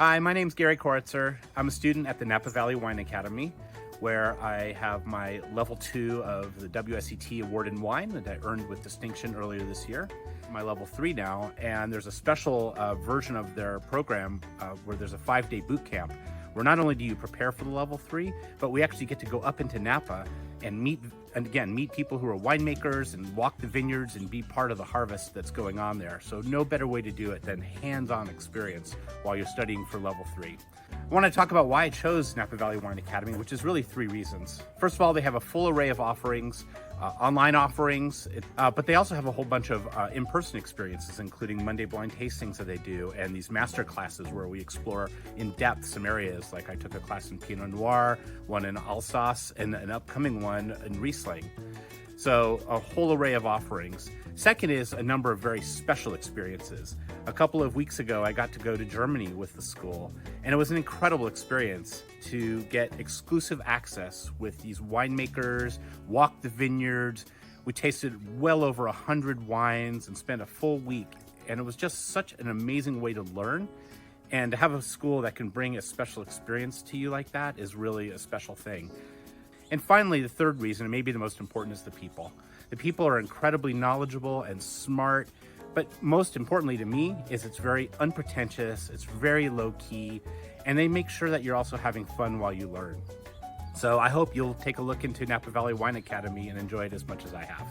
Hi, my name's Gary Korotzer. I'm a student at the Napa Valley Wine Academy, where I have my level 2 of the WSET award in wine that I earned with distinction earlier this year. My level 3 now, and there's a special version of their program where there's a 5-day boot camp, where not only do you prepare for the level 3, but we actually get to go up into Napa and meet people who are winemakers and walk the vineyards and be part of the harvest that's going on there. So no better way to do it than hands-on experience while you're studying for level 3. I want to talk about why I chose Napa Valley Wine Academy, which is really 3 reasons. First of all, they have a full array of offerings, online offerings, but they also have a whole bunch of in-person experiences, including Monday blind tastings that they do, and these master classes where we explore in depth some areas. Like I took a class in Pinot Noir, one in Alsace, and an upcoming one in Riesling. So a whole array of offerings. Second is a number of very special experiences. A couple of weeks ago, I got to go to Germany with the school, and it was an incredible experience to get exclusive access with these winemakers, walk the vineyards. We tasted well over 100 wines and spent a full week, and it was just such an amazing way to learn. And to have a school that can bring a special experience to you like that is really a special thing. And finally, the third reason, and maybe the most important, is the people. The people are incredibly knowledgeable and smart, but most importantly to me is it's very unpretentious, it's very low key, and they make sure that you're also having fun while you learn. So I hope you'll take a look into Napa Valley Wine Academy and enjoy it as much as I have.